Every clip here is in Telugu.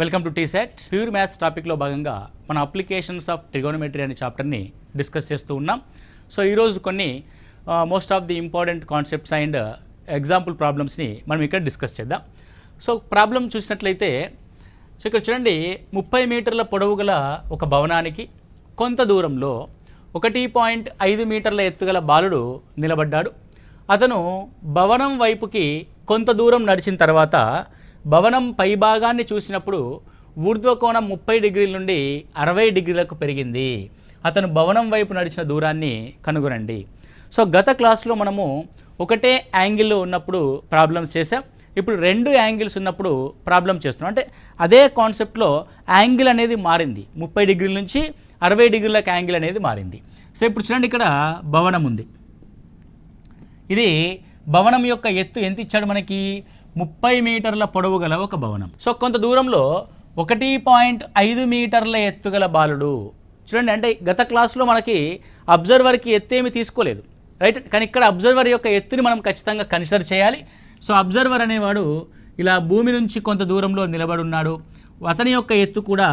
Welcome to TSCET. Pure maths టాపిక్లో భాగంగా మన అప్లికేషన్స్ ఆఫ్ ట్రిగోనోమెట్రీ అనే చాప్టర్ని డిస్కస్ చేస్తూ ఉన్నాం. సో ఈరోజు కొన్ని most of the important concepts and example ప్రాబ్లమ్స్ని మనం ఇక్కడ డిస్కస్ చేద్దాం. సో ప్రాబ్లం చూసినట్లయితే సో ఇక్కడ చూడండి, 30 మీటర్ల పొడవు గల ఒక భవనానికి కొంత దూరంలో 1.5 మీటర్ల ఎత్తుగల బాలుడు నిలబడ్డాడు. అతను భవనం వైపుకి కొంత దూరం నడిచిన తర్వాత భవనం పైభాగాన్ని చూసినప్పుడు ఊర్ధ్వకోణం 30 డిగ్రీల నుండి 60 డిగ్రీలకు పెరిగింది. అతను భవనం వైపు నడిచిన దూరాన్ని కనుగొనండి. సో గత క్లాస్లో మనము ఒకటే యాంగిల్లో ఉన్నప్పుడు ప్రాబ్లమ్స్ చేసాం. ఇప్పుడు 2 యాంగిల్స్ ఉన్నప్పుడు ప్రాబ్లం చేస్తున్నాం. అంటే అదే కాన్సెప్ట్లో యాంగిల్ అనేది మారింది. 30 డిగ్రీల నుంచి 60 డిగ్రీలకు యాంగిల్ అనేది మారింది. సో ఇప్పుడు చూడండి, ఇక్కడ భవనం ఉంది. ఇది భవనం యొక్క ఎత్తు ఎంత ఇచ్చాడు మనకి? 30 మీటర్ల పొడవు గల ఒక భవనం. సో కొంత దూరంలో 1.5 మీటర్ల ఎత్తుగల బాలుడు. చూడండి, అంటే గత క్లాస్లో మనకి అబ్జర్వర్కి ఎత్తు ఏమి తీసుకోలేదు, రైట్? కానీ ఇక్కడ అబ్జర్వర్ యొక్క ఎత్తుని మనం ఖచ్చితంగా కన్సిడర్ చేయాలి. సో అబ్జర్వర్ అనేవాడు ఇలా భూమి నుంచి కొంత దూరంలో నిలబడి ఉన్నాడు. అతని యొక్క ఎత్తు కూడా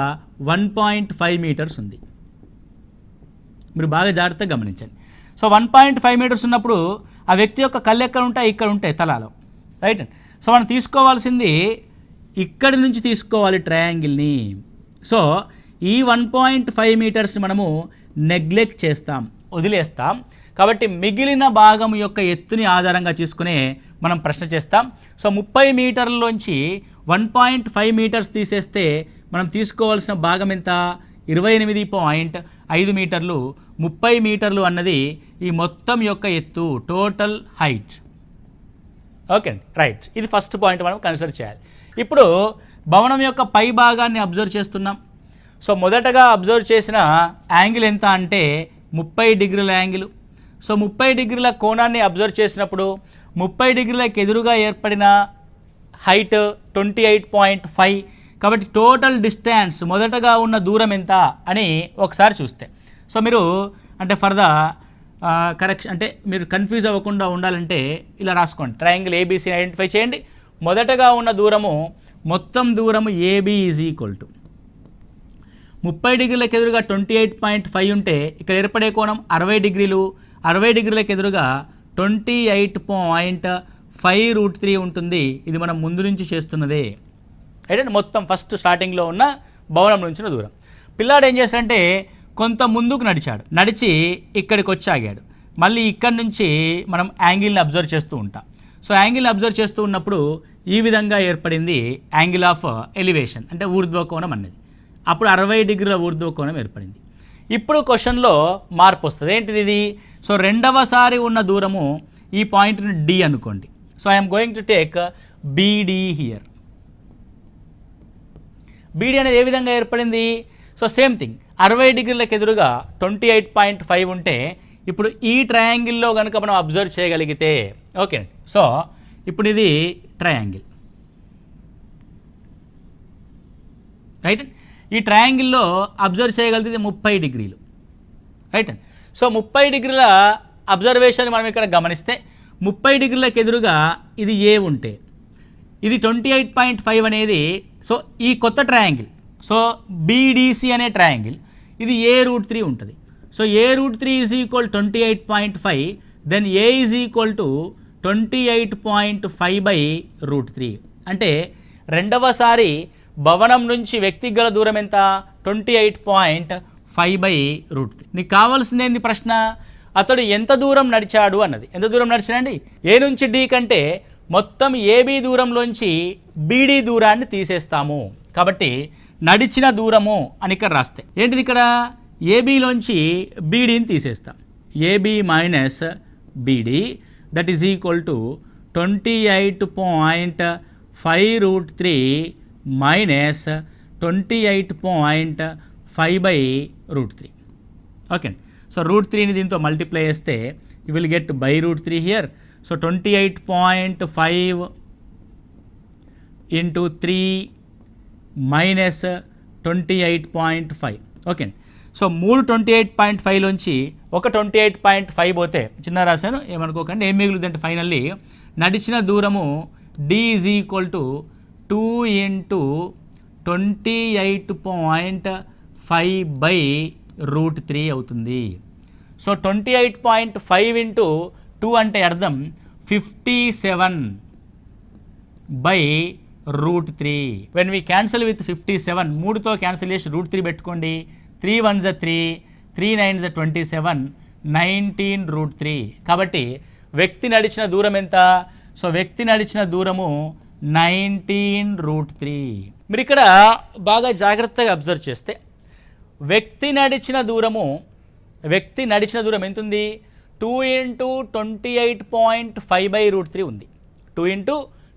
1.5 మీటర్స్ ఉంది. మీరు బాగా జాగ్రత్తగా గమనించండి. సో 1.5 మీటర్స్ ఉన్నప్పుడు ఆ వ్యక్తి యొక్క కళ్ళు ఎక్కడ ఉంటాయి? ఇక్కడ ఉంటాయి, తలాలో, రైట్? సో మనం తీసుకోవాల్సింది ఇక్కడి నుంచి తీసుకోవాలి ట్రయాంగిల్ని. సో ఈ 1.5 మీటర్స్ని మనము నెగ్లెక్ట్ చేస్తాం, వదిలేస్తాం. కాబట్టి మిగిలిన భాగం యొక్క ఎత్తుని ఆధారంగా తీసుకునే మనం ప్రశ్న చేస్తాం. సో 30 మీటర్లలోంచి 1.5 మీటర్స్ తీసేస్తే మనం తీసుకోవాల్సిన భాగం ఎంత? 28.5 మీటర్లు. 30 మీటర్లు అన్నది ఈ మొత్తం యొక్క ఎత్తు, టోటల్ హైట్. ఓకే అండి, రైట్. ఇది ఫస్ట్ పాయింట్ మనం కన్సిడర్ చేయాలి. ఇప్పుడు భవనం యొక్క పై భాగాన్ని అబ్జర్వ్ చేస్తున్నాం. సో మొదటగా అబ్జర్వ్ చేసిన యాంగిల్ ఎంత అంటే 30 డిగ్రీల యాంగిల్. సో 30 డిగ్రీల కోణాన్ని అబ్జర్వ్ చేసినప్పుడు 30 డిగ్రీలకు ఎదురుగా ఏర్పడిన హైట్ 28.5. కాబట్టి టోటల్ డిస్టెన్స్, మొదటగా ఉన్న దూరం ఎంత అని ఒకసారి చూస్తే, సో మీరు అంటే ఫర్ ద కరెక్షన్, అంటే మీరు కన్ఫ్యూజ్ అవ్వకుండా ఉండాలంటే ఇలా రాసుకోండి. ట్రయాంగిల్ ఏబీసీని ఐడెంటిఫై చేయండి. మొదటగా ఉన్న దూరము, మొత్తం దూరము ఏబీ ఈజ్ ఈక్వల్ టు 30 డిగ్రీలకు ఎదురుగా 28.5 ఉంటే ఇక్కడ ఏర్పడే కోణం 60 డిగ్రీలు. 60 డిగ్రీలకు ఎదురుగా 28.5√3 ఉంటుంది. ఇది మనం ముందు నుంచి చేస్తున్నదే, అయితే మొత్తం ఫస్ట్ స్టార్టింగ్లో ఉన్న భవనం నుంచి దూరం. పిల్లాడు ఏం చేశాడంటే కొంత ముందుకు నడిచాడు, నడిచి ఇక్కడికి వచ్చి ఆగాడు. మళ్ళీ ఇక్కడి నుంచి మనం యాంగిల్ని అబ్జర్వ్ చేస్తూ ఉంటాం. సో యాంగిల్ని అబ్జర్వ్ చేస్తూ ఉన్నప్పుడు ఈ విధంగా ఏర్పడింది యాంగిల్ ఆఫ్ ఎలివేషన్, అంటే ఊర్ధ్వకోణం అన్నది. అప్పుడు 60 డిగ్రీల ఊర్ధ్వకోణం ఏర్పడింది. ఇప్పుడు క్వశ్చన్లో మార్పు వస్తుంది. ఏంటిది ఇది? సో రెండవసారి ఉన్న దూరము ఈ పాయింట్ని డి అనుకోండి. So I'm going to take BD here. BD అనేది ఏ విధంగా ఏర్పడింది? సో సేమ్ థింగ్, 60 డిగ్రీలకు ఎదురుగా 28.5 ఉంటే ఇప్పుడు ఈ ట్రయాంగిల్లో కనుక మనం అబ్జర్వ్ చేయగలిగితే, ఓకే అండి. సో ఇప్పుడు ఇది ట్రయాంగిల్, రైట్? ఈ ట్రయాంగిల్లో అబ్జర్వ్ చేయగలిగితే 30 డిగ్రీలు, రైట్ అండి. సో 30 డిగ్రీల అబ్జర్వేషన్ మనం ఇక్కడ గమనిస్తే 30 డిగ్రీలకు ఎదురుగా ఇది ఏ ఉంటే ఇది 28.5 అనేది, సో ఈ కొత్త ట్రయాంగిల్, సో బీడీసీ అనే ట్రయాంగిల్, ఇది A√3 ఉంటుంది. So A√3 is equal 28.5, then A is equal to 28.5/√3. అంటే రెండవసారి భవనం నుంచి వ్యక్తికి గల దూరం ఎంత? 28.5/√3. నీకు కావాల్సింది ఏంది ప్రశ్న? అతడు ఎంత దూరం నడిచాడు అన్నది. ఎంత దూరం నడిచాడండి? ఏ నుంచి డి కంటే మొత్తం ఏబీ దూరంలోంచి బీడీ దూరాన్ని తీసేస్తాము. కాబట్టి నడిచిన దూరము అని ఇక్కడ రాస్తే ఏంటిది? ఇక్కడ ఏబీలోంచి బీడీని తీసేస్తాం. AB minus BD that is equal to 28.5√3 minus 28.5/√3. Okay. So √3ని దీంతో మల్టిప్లై చేస్తే you will get /√3 here. So 28.5 into 3 minus 28.5. Okay. So 3 28.5లోంచి ఒక 28.5 పోతే, చిన్న రాశాను ఏమనుకోకండి, ఏం మిగులుతుందంటే ఫైనల్లీ నడిచిన దూరము D ఈజ్ ఈక్వల్ టు 2 × 28.5/√3 అవుతుంది. సో 28.5 ఇంటూ 2 అంటే అర్థం 57/√3. వెన్ వీ క్యాన్సిల్ విత్ 57, 3తో క్యాన్సిల్ చేసి √3 పెట్టుకోండి. 3 1s 3, 3 9s 27, 19√3. కాబట్టి వ్యక్తి నడిచిన దూరం ఎంత? సో వ్యక్తి నడిచిన దూరము 19√3. మీరు ఇక్కడ బాగా జాగ్రత్తగా అబ్జర్వ్ చేస్తే వ్యక్తి నడిచిన దూరం ఎంత ఉంది? 2 × 28.5/√3 ఉంది. 2 ×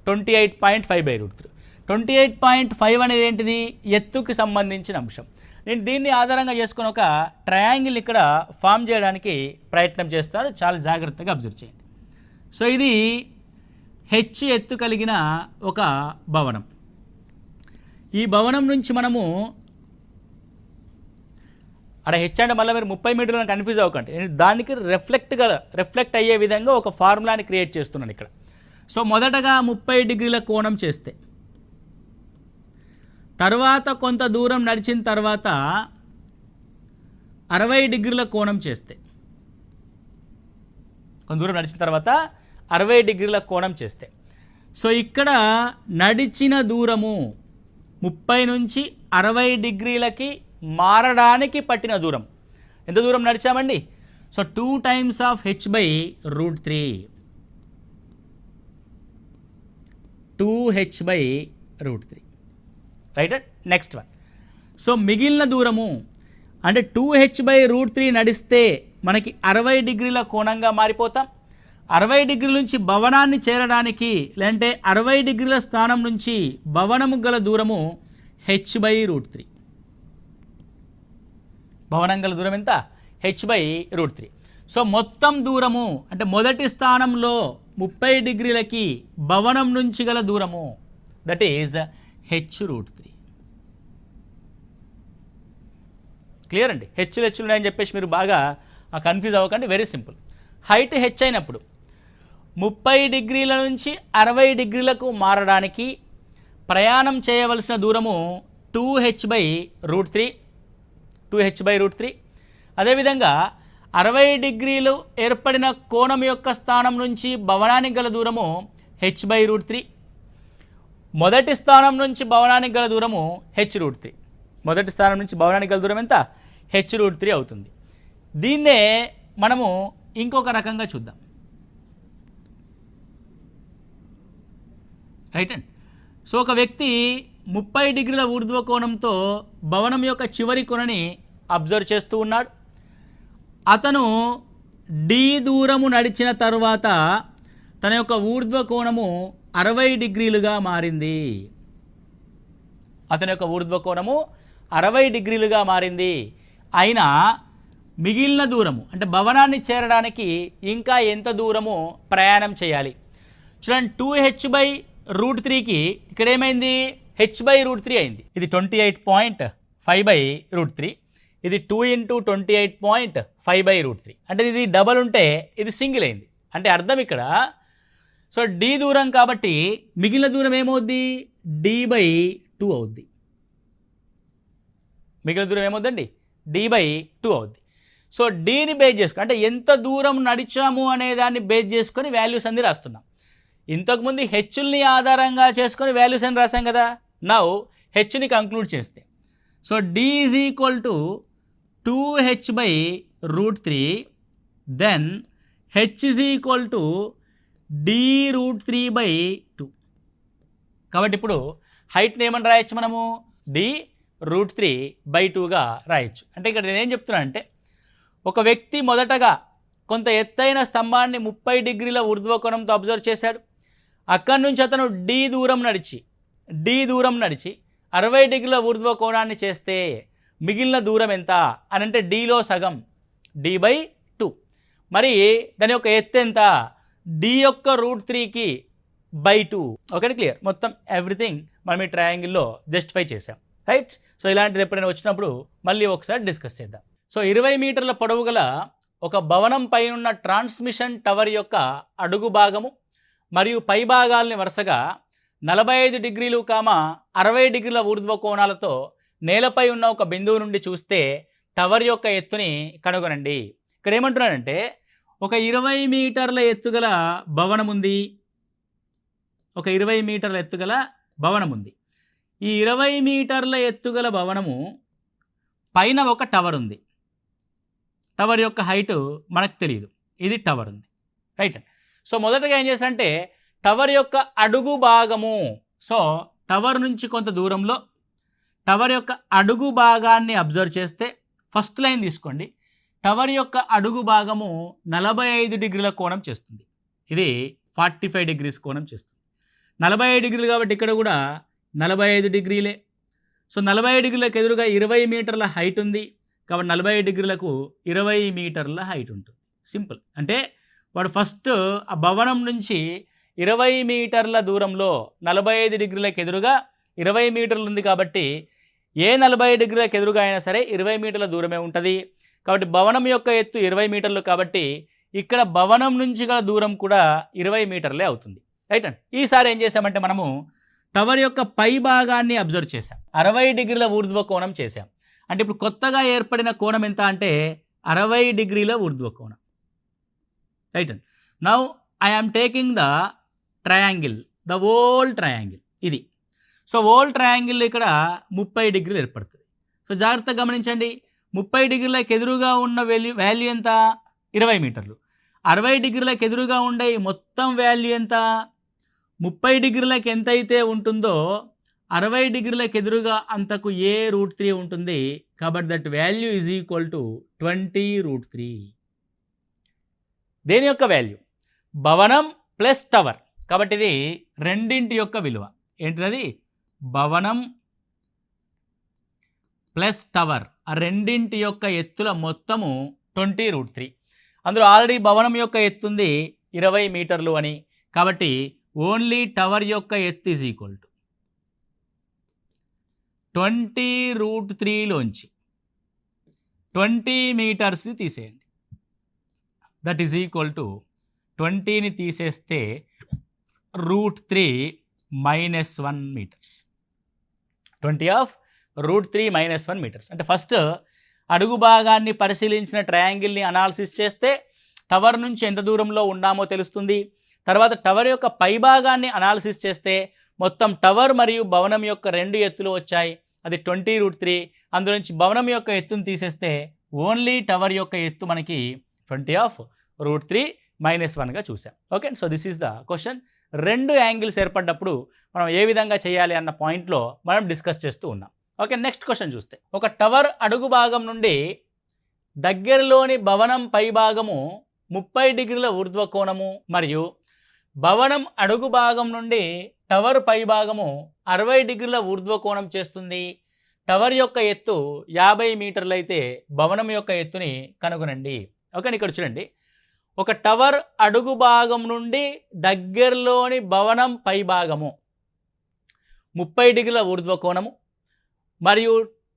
28.5/√3. 28.5 అనేది ఏంటిది? ఎత్తుకి సంబంధించిన అంశం. నేను దీన్ని ఆధారంగా చేసుకుని ఒక ట్రయాంగిల్ ఇక్కడ ఫామ్ చేయడానికి ప్రయత్నం చేస్తాను. చాలా జాగ్రత్తగా అబ్జర్వ్ చేయండి. సో ఇది హెచ్ ఎత్తు కలిగిన ఒక భవనం. ఈ భవనం నుంచి మనము అక్కడ హెచ్ అంటే మళ్ళీ మీరు 30 మీటర్లను కన్ఫ్యూజ్ అవ్వకండి. నేను దానికి రిఫ్లెక్ట్ అయ్యే విధంగా ఒక ఫార్ములాని క్రియేట్ చేస్తున్నాను ఇక్కడ. సో మొదటగా 30 డిగ్రీల కోణం చేస్తే, తర్వాత కొంత దూరం నడిచిన తర్వాత 60 డిగ్రీల కోణం చేస్తే, కొంత దూరం నడిచిన తర్వాత 60 డిగ్రీల కోణం చేస్తే, సో ఇక్కడ నడిచిన దూరము 30 నుంచి 60 డిగ్రీలకి మారడానికి పట్టిన దూరం ఎంత దూరం నడిచామండి? So 2 times of h/√3. 2h/√3. Right. Next one. So మిగిలిన దూరము అంటే 2h/√3 నడిస్తే మనకి 60 డిగ్రీల కోణంగా మారిపోతాం. 60 డిగ్రీల నుంచి భవనాన్ని చేరడానికి, లేదంటే 60 డిగ్రీల స్థానం నుంచి భవనము గల దూరము h/√3. భవనం గల దూరం ఎంత? h/√3. సో మొత్తం దూరము అంటే మొదటి స్థానంలో 30 డిగ్రీలకి భవనం నుంచి గల దూరము, దట్ ఈజ్ h√3. క్లియర్ అండి? హెచ్లు ఉన్నాయని చెప్పేసి మీరు బాగా కన్ఫ్యూజ్ అవ్వకండి. Very simple. హైట్ హెచ్ అయినప్పుడు 30 డిగ్రీల నుంచి 60 డిగ్రీలకు మారడానికి ప్రయాణం చేయవలసిన దూరము 2h/√3. 2h/√3. అదేవిధంగా 60 డిగ్రీలు ఏర్పడిన కోణం యొక్క స్థానం నుంచి భవనానికి గల దూరము h/√3. మొదటి స్థానం నుంచి భవనానికి గల దూరము h√3. మొదటి స్థానం నుంచి భవనానికి గల దూరం ఎంత? h√3 అవుతుంది. దీన్నే మనము ఇంకొక రకంగా చూద్దాం. Right and. సో ఒక వ్యక్తి 30 డిగ్రీల ఊర్ధ్వ కోణంతో భవనం యొక్క చివరి కొనని అబ్జర్వ్ చేస్తూ ఉన్నాడు. అతను డి దూరము నడిచిన తర్వాత తన యొక్క ఊర్ధ్వ కోణము 60 డిగ్రీలుగా మారింది. అతని యొక్క ఊర్ధ్వ కోణము 60 డిగ్రీలుగా మారింది. అయినా మిగిలిన దూరము అంటే భవనాన్ని చేరడానికి ఇంకా ఎంత దూరము ప్రయాణం చేయాలి? చూడండి, 2h/√3కి ఇక్కడ ఏమైంది? h/√3 అయింది. ఇది 28.5/√3. ఇది 2 × 28.5/√3. అంటే ఇది డబల్ ఉంటే ఇది సింగిల్ అయింది. అంటే అర్థం ఇక్కడ, సో డి దూరం కాబట్టి మిగిలిన దూరం ఏమవుద్ది? d/2 అవుద్ది. మిగిలిన దూరం ఏమవుద్దండి? d/2 అవుద్ది. సో డీని బేస్ చేసుకుని, అంటే ఎంత దూరం నడిచాము అనే దాన్ని బేస్ చేసుకొని వాల్యూస్ అన్ని రాస్తున్నాం. ఇంతకుముందు హెచ్ని ఆధారంగా చేసుకొని వాల్యూస్ అని రాసాం కదా. నౌ హెచ్ని కంక్లూడ్ చేస్తే, so d = 2h/√3, then h = d√3/2. కాబట్టి ఇప్పుడు హైట్ని ఏమని రాయొచ్చు మనము? d√3/2గా రాయొచ్చు. అంటే ఇక్కడ నేనేం చెప్తున్నా అంటే, ఒక వ్యక్తి మొదటగా కొంత ఎత్తైన స్తంభాన్ని 30 డిగ్రీల ఊర్ధ్వకోణంతో అబ్జర్వ్ చేశాడు. అక్కడి నుంచి అతను డి దూరం నడిచి 60 డిగ్రీల ఊర్ధ్వకోణాన్ని చేస్తే మిగిలిన దూరం ఎంత అని అంటే డీలో సగం, d/2. మరి దాని యొక్క ఎత్తు ఎంత? d యొక్క √3కి /2. Okay, clear? మొత్తం ఎవ్రీథింగ్ మనం ఈ ట్రయాంగిల్లో జస్టిఫై చేసాం. రైట్. సో ఇలాంటిది ఎప్పుడైనా వచ్చినప్పుడు మళ్ళీ ఒకసారి డిస్కస్ చేద్దాం. సో 20 మీటర్ల పొడవు గల ఒక భవనం పైనున్న ట్రాన్స్మిషన్ టవర్ యొక్క అడుగు భాగము మరియు పై భాగాల్ని వరుసగా 45 డిగ్రీలు 60 డిగ్రీల ఊర్ధ్వ కోణాలతో నేలపై ఉన్న ఒక బిందువు నుండి చూస్తే టవర్ యొక్క ఎత్తుని కనుగొనండి. ఇక్కడ ఏమంటున్నాడంటే ఒక 20 మీటర్ల ఎత్తుగల భవనం ఉంది. ఒక 20 మీటర్ల ఎత్తుగల భవనం ఉంది. ఈ 20 మీటర్ల ఎత్తుగల భవనము పైన ఒక టవర్ ఉంది. టవర్ యొక్క హైట్ మనకు తెలియదు. ఇది టవర్ ఉంది, రైట్. సో మొదటగా ఏం చేస్తారంటే టవర్ యొక్క అడుగు భాగము, సో టవర్ నుంచి కొంత దూరంలో టవర్ యొక్క అడుగు భాగాన్ని అబ్జర్వ్ చేస్తే ఫస్ట్ లైన్ తీసుకోండి. టవర్ యొక్క అడుగు భాగము 45 డిగ్రీల కోణం చేస్తుంది. ఇది 45 డిగ్రీస్ కోణం చేస్తుంది. 45 డిగ్రీలు కాబట్టి ఇక్కడ కూడా 45 డిగ్రీలే. సో 45 డిగ్రీలకు ఎదురుగా 20 మీటర్ల హైట్ ఉంది కాబట్టి 45 డిగ్రీలకు 20 మీటర్ల హైట్ ఉంటుంది. సింపుల్. అంటే వాడు ఫస్ట్ ఆ భవనం నుంచి 20 మీటర్ల దూరంలో 45 డిగ్రీలకు ఎదురుగా 20 మీటర్లు ఉంది కాబట్టి ఏ 40 డిగ్రీలకు ఎదురుగా అయినా సరే 20 మీటర్ల దూరమే ఉంటుంది. కాబట్టి భవనం యొక్క ఎత్తు 20 మీటర్లు కాబట్టి ఇక్కడ భవనం నుంచి గల దూరం కూడా 20 మీటర్లే అవుతుంది, రైట్ అండి. ఈసారి ఏం చేసామంటే మనము టవర్ యొక్క పై భాగాన్ని అబ్జర్వ్ చేసాం. 60 డిగ్రీల ఊర్ధ్వ కోణం చేసాం. అంటే ఇప్పుడు కొత్తగా ఏర్పడిన కోణం ఎంత అంటే 60 డిగ్రీల ఊర్ధ్వ కోణం, రైట్ అండి. Now I am taking the triangle, the whole triangle ఇది. సో హోల్ ట్రయాంగిల్ ఇక్కడ 30 డిగ్రీలు ఏర్పడుతుంది. సో జాగ్రత్తగా గమనించండి, 30 డిగ్రీలకు ఎదురుగా ఉన్న వాల్యూ ఎంత? 20 మీటర్లు. 60 డిగ్రీలకు ఎదురుగా ఉండే మొత్తం వాల్యూ ఎంత? 30 డిగ్రీలకు ఎంతైతే ఉంటుందో 60 డిగ్రీలకు ఎదురుగా అంతకు a√3 ఉంటుంది. కాబట్టి that value is equal to 20√3. దేని యొక్క వాల్యూ? భవనం ప్లస్ టవర్. కాబట్టి ఇది రెండింటి యొక్క విలువ. ఏంటిది? భవనం ప్లస్ టవర్, ఆ రెండింటి యొక్క ఎత్తుల మొత్తము 20√3. అందులో ఆల్రెడీ భవనం యొక్క ఎత్తుంది 20 మీటర్లు అని, కాబట్టి ఓన్లీ టవర్ యొక్క ఎత్తు ఈజ్ ఈక్వల్ టు 20√3లోంచి 20 మీటర్స్ని తీసేయండి. దట్ ఈజ్ ఈక్వల్ టు 20ని తీసేస్తే √3 - 1 మీటర్స్. 20 of √3 - 1 metres. అంటే ఫస్ట్ అడుగు భాగాన్ని పరిశీలించిన ట్రయాంగిల్ని అనాలిసిస్ చేస్తే టవర్ నుంచి ఎంత దూరంలో ఉన్నామో తెలుస్తుంది. తర్వాత టవర్ యొక్క పై భాగాన్ని అనాలిసిస్ చేస్తే మొత్తం టవర్ మరియు భవనం యొక్క రెండు ఎత్తులు వచ్చాయి. అది 20√3. అందులోంచి భవనం యొక్క ఎత్తును తీసేస్తే ఓన్లీ టవర్ యొక్క ఎత్తు మనకి 20 ఆఫ్ √3 - 1గా చూసాం. Okay, so this is the question. రెండు యాంగిల్స్ ఏర్పడ్డప్పుడు మనం ఏ విధంగా చేయాలి అన్న పాయింట్లో మనం డిస్కస్ చేస్తూ ఉన్నాం. ఓకే, నెక్స్ట్ క్వశ్చన్ చూస్తే ఒక టవర్ అడుగు భాగం నుండి దగ్గరలోని భవనం పై భాగము 30 డిగ్రీల ఊర్ధ్వ కోణము మరియు భవనం అడుగు భాగం నుండి టవర్ పై భాగము 60 డిగ్రీల ఊర్ధ్వ కోణం చేస్తుంది. టవర్ యొక్క ఎత్తు 50 మీటర్లు అయితే భవనం యొక్క ఎత్తుని కనుగొనండి. ఓకే, ఇక్కడ చూడండి, ఒక టవర్ అడుగు భాగం నుండి దగ్గరలోని భవనం పై భాగము 30 డిగ్రీల ఊర్ధ్వ కోణము మరియు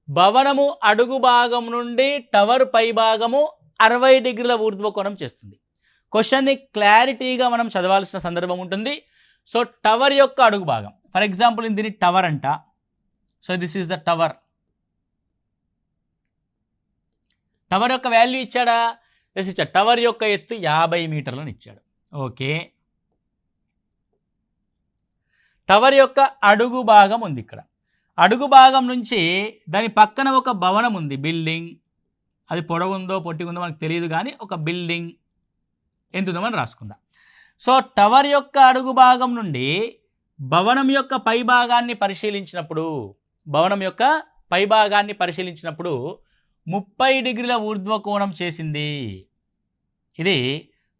భవనము అడుగు భాగం నుండి టవర్ పై భాగము 60 డిగ్రీల ఊర్ధ్వ కోణం చేస్తుంది. క్వశ్చన్ని క్లారిటీగా మనం చదవాల్సిన సందర్భం ఉంటుంది. సో టవర్ యొక్క అడుగు భాగం, ఫర్ ఎగ్జాంపుల్ దీన్ని టవర్ అంట. So this is the tower. Tower యొక్క వాల్యూ ఇచ్చాడా? ఎస్ ఇచ్చాడు. టవర్ యొక్క ఎత్తు 50 మీటర్లను ఇచ్చాడు. ఓకే, టవర్ యొక్క అడుగు భాగం ఉంది. ఇక్కడ అడుగు భాగం నుంచి దాని పక్కన ఒక భవనం ఉంది, బిల్డింగ్. అది పొడవుందో పొట్టిగుందో మనకు తెలియదు, కానీ ఒక బిల్డింగ్ ఎంతుందో మనం రాసుకుందాం. సో టవర్ యొక్క అడుగు భాగం నుండి భవనం యొక్క పై భాగాన్ని పరిశీలించినప్పుడు 30 డిగ్రీల ఊర్ధ్వ కోణం చేసింది. ఇది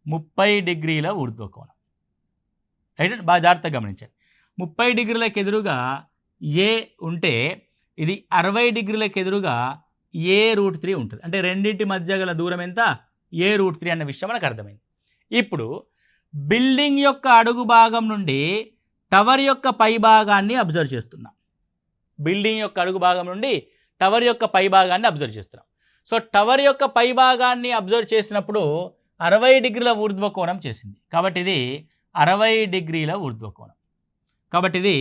30 డిగ్రీల ఊర్ధ్వ కోణం, రైట్. బాగా జాగ్రత్తగా గమనించండి. 30 డిగ్రీలకు ఎదురుగా ఏ ఉంటే ఇది 60 డిగ్రీలకు ఎదురుగా a√3 ఉంటుంది. అంటే రెండింటి మధ్య గల దూరం ఎంత? a√3 అన్న విషయం మనకు అర్థమైంది. ఇప్పుడు బిల్డింగ్ యొక్క అడుగు భాగం నుండి టవర్ యొక్క పై భాగాన్ని అబ్జర్వ్ చేస్తున్నాం. బిల్డింగ్ యొక్క అడుగు భాగం నుండి టవర్ యొక్క పై భాగాన్ని అబ్జర్వ్ చేస్తున్నాం. సో టవర్ యొక్క పై భాగాన్ని అబ్జర్వ్ చేసినప్పుడు 60 డిగ్రీల ఊర్ధ్వ కోణం చేసింది. కాబట్టి ఇది 60 డిగ్రీల ఊర్ధ్వ కోణం. కాబట్టి ఇది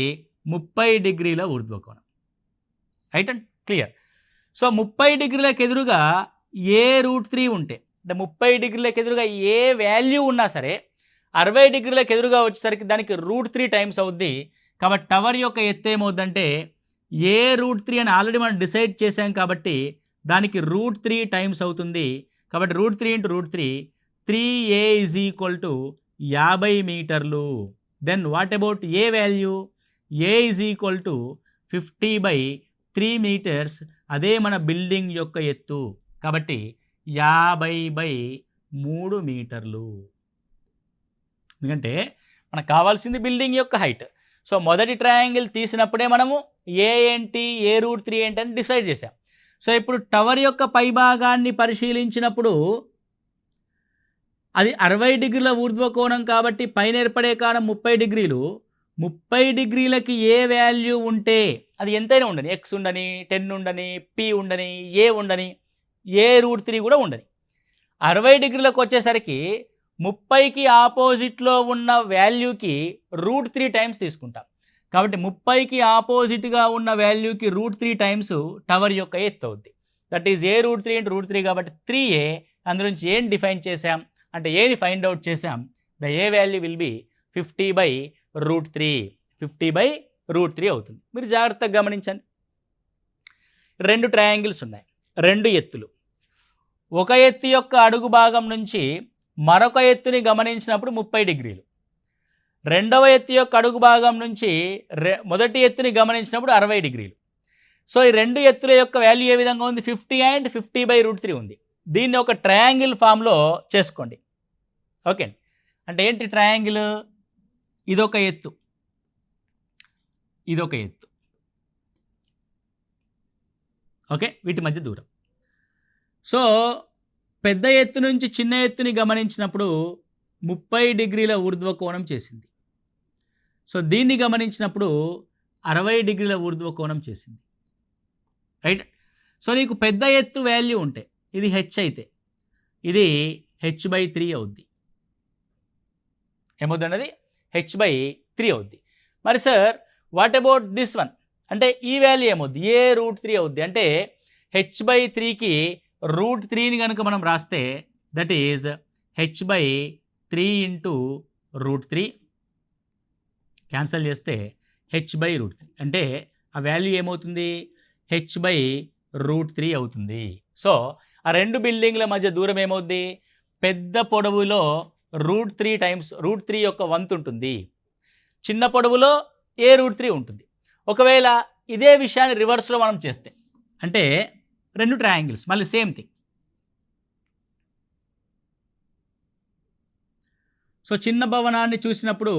30 డిగ్రీల ఊర్ధ్వకోణం. Right and clear. సో 30 డిగ్రీలకు ఎదురుగా ఏ √3 ఉంటే, అంటే 30 డిగ్రీలకు ఎదురుగా ఏ వాల్యూ ఉన్నా సరే 60 డిగ్రీలకు ఎదురుగా వచ్చేసరికి దానికి √3 టైమ్స్ అవుద్ది. కాబట్టి టవర్ యొక్క ఎత్తు ఏమవుద్దంటే ఏ √3 అని ఆల్రెడీ మనం డిసైడ్ చేసాం కాబట్టి దానికి √3 టైమ్స్ అవుతుంది. కాబట్టి √3 × √3 3a ఈజ్ ఈక్వల్ టు 50 మీటర్లు. Then what about A value? A is equal to 50/3 metres. అదే మన బిల్డింగ్ యొక్క ఎత్తు. కాబట్టి 50/3 మీటర్లు. ఎందుకంటే మనకు కావాల్సింది బిల్డింగ్ యొక్క హైట్. సో మొదటి ట్రయాంగిల్ తీసినప్పుడే మనము ఏ ఏంటి, ఏ √3 ఏంటి అని డిసైడ్ చేసాం. సో ఇప్పుడు టవర్ యొక్క పైభాగాన్ని పరిశీలించినప్పుడు అది 60 డిగ్రీల ఊర్ధ్వకోణం కాబట్టి పైన ఏర్పడే కోణం 30 డిగ్రీలు. 30 డిగ్రీలకి ఏ వాల్యూ ఉంటే అది ఎంతైనా ఉండని, ఎక్స్ ఉండని, 10 ఉండని, పి ఉండని, ఏ ఉండని, ఏ √3 కూడా ఉండని. 60 డిగ్రీలకు వచ్చేసరికి 30కి ఆపోజిట్లో ఉన్న వాల్యూకి √3 టైమ్స్ తీసుకుంటాం. కాబట్టి 30కి ఆపోజిట్గా ఉన్న వాల్యూకి √3 టైమ్స్ టవర్ యొక్క ఎత్తు అవుద్ది. దట్ ఈజ్ ఏ √3 × √3 కాబట్టి 3a. అందులోంచి ఏం డిఫైన్ చేసాం అంటే ఏని ఫైండ్ అవుట్ చేసాం. The A value will be 50/√3. 50/√3 అవుతుంది. మీరు జాగ్రత్తగా గమనించండి. 2 ట్రయాంగిల్స్ ఉన్నాయి, 2 ఎత్తులు. ఒక ఎత్తు యొక్క అడుగు భాగం నుంచి మరొక ఎత్తుని గమనించినప్పుడు 30 డిగ్రీలు. రెండవ ఎత్తు యొక్క అడుగు భాగం నుంచి మొదటి ఎత్తుని గమనించినప్పుడు 60 డిగ్రీలు. సో ఈ 2 ఎత్తుల యొక్క వాల్యూ ఏ విధంగా ఉంది? 50 అండ్ 50/√3 ఉంది. దీన్ని ఒక ట్రయాంగిల్ ఫామ్లో చేసుకోండి. ఓకే, అంటే ఏంటి ట్రయాంగిల్? ఇదొక ఎత్తు, ఇదొక ఎత్తు. ఓకే, వీటి మధ్య దూరం. సో పెద్ద ఎత్తు నుంచి చిన్న ఎత్తుని గమనించినప్పుడు 30 డిగ్రీల ఊర్ధ్వకోణం చేసింది. సో దీన్ని గమనించినప్పుడు 60 డిగ్రీల ఊర్ధ్వకోణం చేసింది. రైట్. సో నీకు పెద్ద ఎత్తు వాల్యూ ఉంటే ఇది హెచ్ అయితే ఇది h/3 అవుద్ది. ఏమవుతుందన్నది h/3 అవుద్ది. మరి sir what about this one అంటే ఈ వాల్యూ ఏమవుద్ది? ఏ √3 అవుద్ది. అంటే h/3కి √3ని కనుక మనం రాస్తే దట్ ఈజ్ h/3 × √3. క్యాన్సల్ చేస్తే h/√3 అంటే ఆ వాల్యూ ఏమవుతుంది? h/√3 అవుతుంది. సో ఆ 2 బిల్డింగ్ల మధ్య దూరం ఏమవుద్ది? పెద్ద పొడవులో √3 టైమ్స్ √3 యొక్క వంతు ఉంటుంది, చిన్న పొడవులో ఏ √3 ఉంటుంది. ఒకవేళ ఇదే విషయాన్ని రివర్స్లో మనం చేస్తే అంటే 2 ట్రయాంగిల్స్ మళ్ళీ సేమ్ థింగ్. సో చిన్న భవనాన్ని చూసినప్పుడు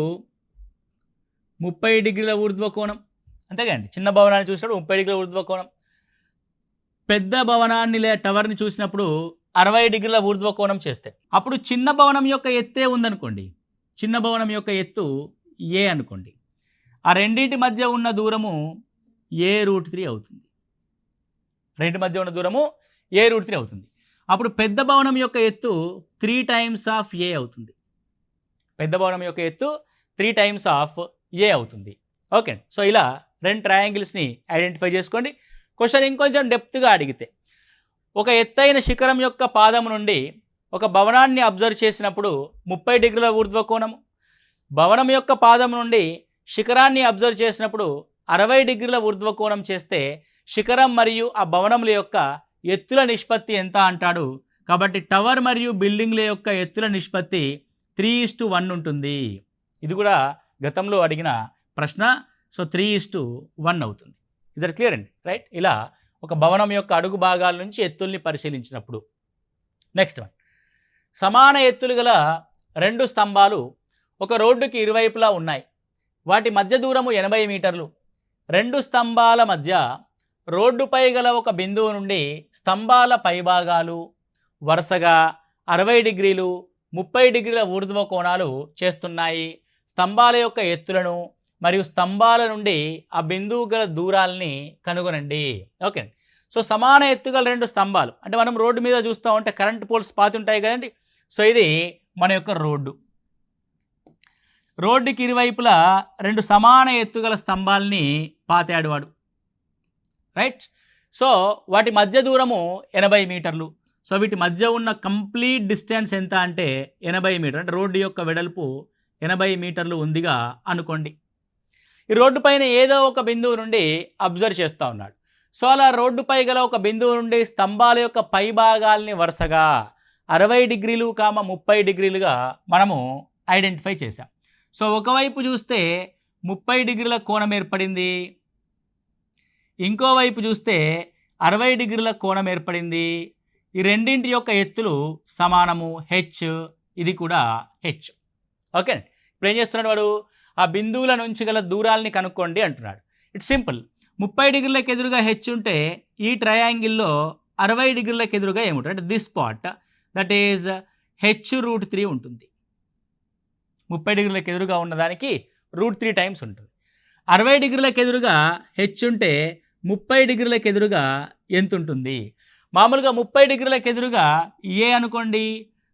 30 డిగ్రీల ఊర్ధ్వకోణం, అంతేగాండి. చిన్న భవనాన్ని చూసినప్పుడు 30 డిగ్రీల ఊర్ధ్వకోణం. పెద్ద భవనాన్ని టవర్ని చూసినప్పుడు 60 డిగ్రీల ఊర్ధ్వకోణం చేస్తే అప్పుడు చిన్న భవనం యొక్క ఎత్తే ఉందనుకోండి, చిన్న భవనం యొక్క ఎత్తు ఏ అనుకోండి. ఆ రెండింటి మధ్య ఉన్న దూరము ఏ √3 అవుతుంది. రెండింటి మధ్య ఉన్న దూరము ఏ √3 అవుతుంది. అప్పుడు పెద్ద భవనం యొక్క ఎత్తు 3 టైమ్స్ ఆఫ్ ఏ అవుతుంది. పెద్ద భవనం యొక్క ఎత్తు 3 టైమ్స్ ఆఫ్ ఏ అవుతుంది. ఓకే, సో ఇలా 2 ట్రయాంగిల్స్ని ఐడెంటిఫై చేసుకోండి. క్వశ్చన్ ఇంకొంచెం డెప్త్గా అడిగితే ఒక ఎత్తైన శిఖరం యొక్క పాదం నుండి ఒక భవనాన్ని అబ్జర్వ్ చేసినప్పుడు 30 డిగ్రీల ఊర్ధ్వకోణము, భవనం యొక్క పాదం నుండి శిఖరాన్ని అబ్జర్వ్ చేసినప్పుడు 60 డిగ్రీల ఊర్ధ్వకోణం చేస్తే శిఖరం మరియు ఆ భవనముల యొక్క ఎత్తుల నిష్పత్తి ఎంత అంటాడు. కాబట్టి టవర్ మరియు బిల్డింగ్ల యొక్క ఎత్తుల నిష్పత్తి 3:1 ఉంటుంది. ఇది కూడా గతంలో అడిగిన ప్రశ్న. సో 3:1 అవుతుంది. ఇస్ దట్ క్లియర్ అండి? రైట్. ఇలా ఒక భవనం యొక్క అడుగు భాగాల నుంచి ఎత్తుల్ని పరిశీలించినప్పుడు. నెక్స్ట్ వన్, సమాన ఎత్తులు గల 2 స్తంభాలు ఒక రోడ్డుకి ఇరువైపులా ఉన్నాయి. వాటి మధ్య దూరము 80 మీటర్లు. 2 స్తంభాల మధ్య రోడ్డుపై గల ఒక బిందువు నుండి స్తంభాల పైభాగాలు వరుసగా 60 డిగ్రీలు 30 డిగ్రీల ఊర్ధ్వ కోణాలు చేస్తున్నాయి. స్తంభాల యొక్క ఎత్తులను మరియు స్తంభాల నుండి ఆ బిందువు గల దూరాలని కనుగొనండి. ఓకే, సో సమాన ఎత్తుగల 2 స్తంభాలు అంటే మనం రోడ్డు మీద చూస్తూ ఉంటే కరెంట్ పోల్స్ పాతి ఉంటాయి కదండి. సో ఇది మన యొక్క రోడ్డు. రోడ్డుకి ఇరువైపులా 2 సమాన ఎత్తుగల స్తంభాలని పాతాడు వాడు, రైట్. సో వాటి మధ్య దూరము 80 మీటర్లు. సో వీటి మధ్య ఉన్న కంప్లీట్ డిస్టెన్స్ ఎంత అంటే 80 మీటర్లు. అంటే రోడ్డు యొక్క వెడల్పు 80 మీటర్లు ఉందిగా అనుకోండి. ఈ రోడ్డు పైన ఏదో ఒక బిందువు నుండి అబ్జర్వ్ చేస్తూ ఉన్నాడు. సో అలా రోడ్డుపై గల ఒక బిందువు నుండి స్తంభాల యొక్క పై భాగాల్ని వరుసగా 60 డిగ్రీలు 30 డిగ్రీలుగా మనము ఐడెంటిఫై చేసాం. సో ఒకవైపు చూస్తే 30 డిగ్రీల కోణం ఏర్పడింది, ఇంకోవైపు చూస్తే 60 డిగ్రీల కోణం ఏర్పడింది. ఈ రెండింటి యొక్క ఎత్తులు సమానము, హెచ్, ఇది కూడా హెచ్. ఓకే, ఇప్పుడు ఏం చేస్తున్నాడు వాడు, ఆ బిందువుల నుంచి గల దూరాల్ని కనుక్కోండి అంటున్నాడు. It's simple. 30 డిగ్రీలకు ఎదురుగా హెచ్ ఉంటే ఈ ట్రయాంగిల్లో 60 డిగ్రీలకు ఎదురుగా ఏముంటుంది అంటే this spot, that is h√3 ఉంటుంది. 30 డిగ్రీలకు ఎదురుగా ఉన్నదానికి √3 టైమ్స్ ఉంటుంది. 60 డిగ్రీలకు ఎదురుగా హెచ్ ఉంటే 30 డిగ్రీలకు ఎదురుగా ఎంత ఉంటుంది? మామూలుగా 30 డిగ్రీలకు ఎదురుగా ఏ అనుకోండి.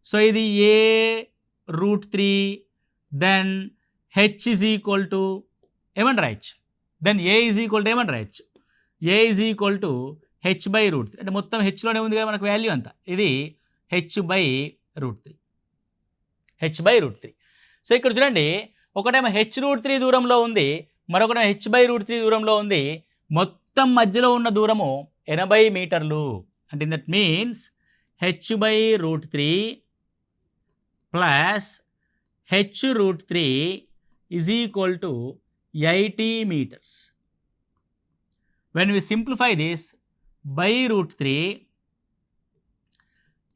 సో ఇది a√3, then H is equal to ఏమని రాయచ్చు, then A is equal to ఏమని రాయచ్చు, ఏ ఈజ్ ఈక్వల్ టు h/√3. అంటే మొత్తం హెచ్లోనే ఉంది కదా మనకు వాల్యూ అంతా, ఇది h/√3, h/√3. సో ఇక్కడ చూడండి, ఒకటేమో h√3 దూరంలో ఉంది, మరొకటేమో h/√3 దూరంలో ఉంది. మొత్తం మధ్యలో ఉన్న దూరము 80 మీటర్లు. అంటే that means h/√3 plus h√3 is equal to 80 meters. When we simplify this by √3,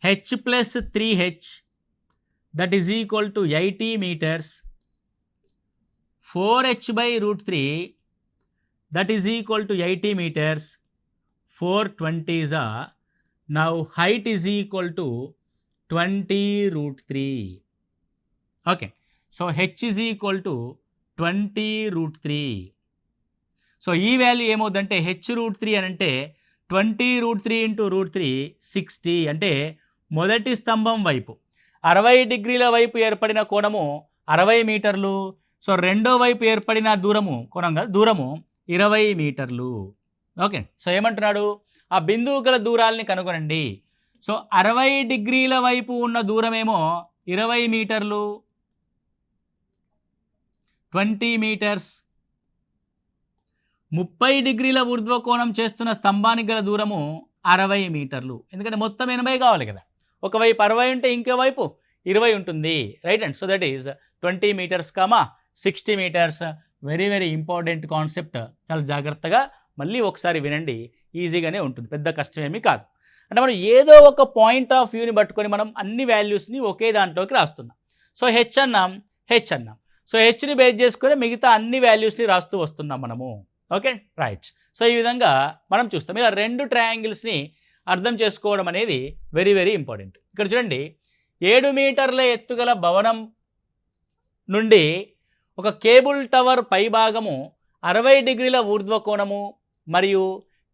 h plus 3h, that is equal to 80 meters. 4h/√3, that is equal to 80 meters. 420s are, now height is equal to 20√3. Okay, so h is equal to 20√3. So ఈ వాల్యూ ఏమవుతుందంటే h√3 అని అంటే 20√3 ఇంటూ √3 60. అంటే మొదటి స్తంభం వైపు 60 డిగ్రీల వైపు ఏర్పడిన కోణము 60 మీటర్లు. సో రెండో వైపు ఏర్పడిన దూరము, కోణం కాదు దూరము 20 మీటర్లు. ఓకే, సో ఏమంటున్నాడు, ఆ బిందువు గల దూరాలని కనుగొనండి. సో 60 డిగ్రీల వైపు ఉన్న దూరమేమో 20 మీటర్లు, 20 మీటర్స్. 30 డిగ్రీల ఊర్ధ్వకోణం చేస్తున్న స్తంభానికి గల దూరము 60 మీటర్లు. ఎందుకంటే మొత్తం 80 కావాలి కదా, ఒకవైపు 60 ఉంటే ఇంకో వైపు 20 ఉంటుంది, right. And so that is 20 metres, 60 metres. Very very important concept. చాలా జాగ్రత్తగా మళ్ళీ ఒకసారి వినండి, ఈజీగానే ఉంటుంది, పెద్ద కష్టమేమీ కాదు. అంటే మనం ఏదో ఒక పాయింట్ ఆఫ్ వ్యూని పట్టుకొని మనం అన్ని వాల్యూస్ని ఒకే దాంట్లోకి రాస్తున్నాం. సో హెచ్ అన్నాం, సో హెచ్ని బేస్ చేసుకొని మిగతా అన్ని వాల్యూస్ని రాస్తూ వస్తున్నాం మనము. Okay, right. సో ఈ విధంగా మనం చూస్తాం. ఇలా 2 ట్రయాంగిల్స్ని అర్థం చేసుకోవడం అనేది వెరీ వెరీ ఇంపార్టెంట్. ఇక్కడ చూడండి, 7 మీటర్ల ఎత్తుగల భవనం నుండి ఒక కేబుల్ టవర్ పై భాగము 60 డిగ్రీల ఊర్ధ్వకోణము మరియు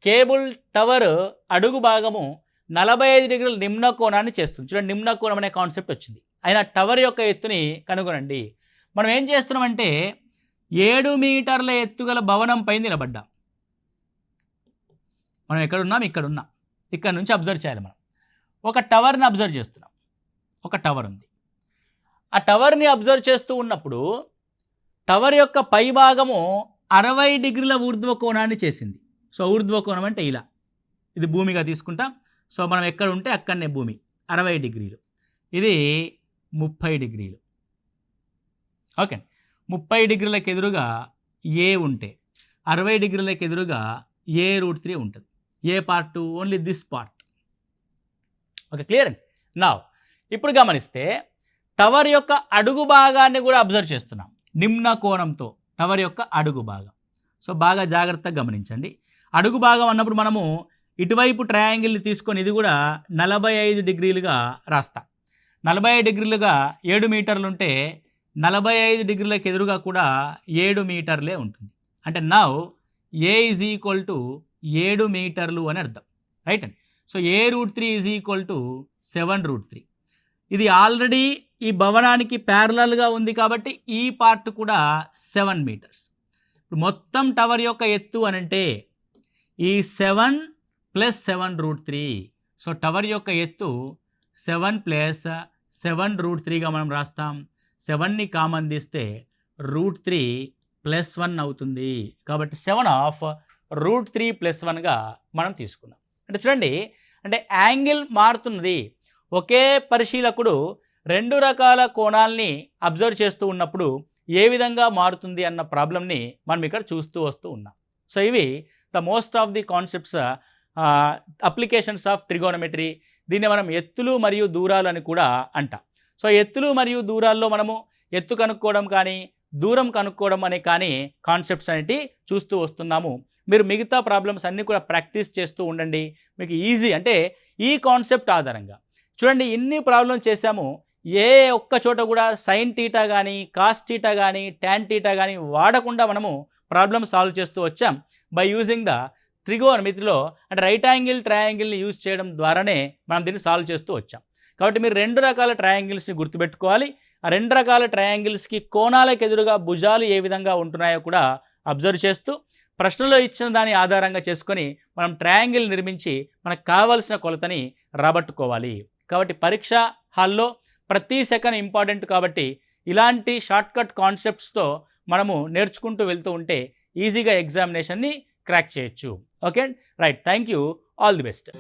కేబుల్ టవర్ అడుగు భాగము 45 డిగ్రీల నిమ్న కోణాన్ని చేస్తుంది. చూడండి, నిమ్న కోణం అనే కాన్సెప్ట్ వచ్చింది. అయినా టవర్ యొక్క ఎత్తుని కనుగొనండి. మనం ఏం చేస్తున్నామంటే 7 మీటర్ల ఎత్తుగల భవనం పై నిలబడ్డాం. మనం ఎక్కడున్నాం, ఇక్కడున్నాం. ఇక్కడ నుంచి అబ్జర్వ్ చేయాలి. మనం ఒక టవర్ని అబ్జర్వ్ చేస్తున్నాం. ఒక టవర్ ఉంది. ఆ టవర్ని అబ్జర్వ్ చేస్తూ ఉన్నప్పుడు టవర్ యొక్క పై భాగము 60 డిగ్రీల ఊర్ధ్వకోణాన్ని చేసింది. సో ఊర్ధ్వకోణం అంటే ఇలా, ఇది భూమిగా తీసుకుంటాం. సో మనం ఎక్కడ ఉంటే అక్కడనే భూమి 60 డిగ్రీలు, ఇది 30 డిగ్రీలు. ఓకే, 30 డిగ్రీలకు ఎదురుగా ఏ ఉంటే 60 డిగ్రీలకు ఎదురుగా a√3 ఉంటుంది. A part, only this part. Okay, clear అండి. నా ఇప్పుడు గమనిస్తే టవర్ యొక్క అడుగు భాగాన్ని కూడా అబ్జర్వ్ చేస్తున్నాం నిమ్న కోణంతో. టవర్ యొక్క అడుగు భాగం, సో బాగా జాగ్రత్తగా గమనించండి. అడుగు భాగం అన్నప్పుడు మనము ఇటువైపు ట్రయాంగిల్ని తీసుకొని ఇది కూడా 45 డిగ్రీలుగా రాస్తాం. 45 డిగ్రీలుగా 7 మీటర్లు ఉంటే 45 డిగ్రీలకు ఎదురుగా కూడా 7 మీటర్లే ఉంటుంది. అంటే now A is equal to 7 మీటర్లు అని అర్థం, రైట్ అండి. So a√3 is equal to 7√3. ఇది ఆల్రెడీ ఈ భవనానికి ప్యారలల్గా ఉంది కాబట్టి ఈ పార్ట్ కూడా 7 మీటర్స్. ఇప్పుడు మొత్తం టవర్ యొక్క ఎత్తు అనంటే ఈ 7 + 7√3. సో టవర్ యొక్క ఎత్తు 7 + 7√3గా మనం రాస్తాం. 7ని కామన్ తీస్తే √3 + 1 అవుతుంది. కాబట్టి 7/√3 + 1గా మనం తీసుకున్నాం. అంటే చూడండి, అంటే యాంగిల్ మారుతున్నది. ఒకే పరిశీలకుడు 2 రకాల కోణాలని అబ్జర్వ్ చేస్తూ ఉన్నప్పుడు ఏ విధంగా మారుతుంది అన్న ప్రాబ్లమ్ని మనం ఇక్కడ చూస్తూ వస్తూ ఉన్నాం. సో ఇవి the most of the concepts applications of trigonometry. దీన్ని మనం ఎత్తులు మరియు దూరాలు అని కూడా అంటాం. సో ఎత్తులు మరియు దూరాల్లో మనము ఎత్తు కనుక్కోవడం కానీ దూరం కనుక్కోవడం అనే కానీ కాన్సెప్ట్స్ అనేవి చూస్తూ వస్తున్నాము. మీరు మిగతా ప్రాబ్లమ్స్ అన్నీ కూడా ప్రాక్టీస్ చేస్తూ ఉండండి. మీకు ఈజీ అంటే ఈ కాన్సెప్ట్ ఆధారంగా చూడండి, ఇన్ని ప్రాబ్లమ్స్ చేశాము. ఏ ఒక్క చోట కూడా సైన్ టీటా కానీ కాస్ టీటా కానీ ట్యాన్ టీటా కానీ వాడకుండా మనము ప్రాబ్లమ్ సాల్వ్ చేస్తూ వచ్చాం బై యూజింగ్ ద ట్రిగోనమెట్రీలో. అంటే రైట్ యాంగిల్ ట్రయాంగిల్ని యూజ్ చేయడం ద్వారానే మనం దీన్ని సాల్వ్ చేస్తూ వచ్చాం. కాబట్టి మీరు 2 రకాల ట్రయాంగిల్స్ని గుర్తుపెట్టుకోవాలి. ఆ 2 రకాల ట్రయాంగిల్స్కి కోణాలకు ఎదురుగా భుజాలు ఏ విధంగా ఉంటున్నాయో కూడా అబ్జర్వ్ చేస్తూ ప్రశ్నలో ఇచ్చిన దాని ఆధారంగా చేసుకొని మనం ట్రయాంగిల్ నిర్మించి మనకు కావాల్సిన కొలతని రాబట్టుకోవాలి. కాబట్టి పరీక్ష హాల్లో ప్రతి సెకండ్ ఇంపార్టెంట్. కాబట్టి ఇలాంటి షార్ట్కట్ కాన్సెప్ట్స్తో మనము నేర్చుకుంటూ వెళ్తూ ఉంటే ఈజీగా ఎగ్జామినేషన్ని క్రాక్ చేయొచ్చు. Okay right, thank you, all the best.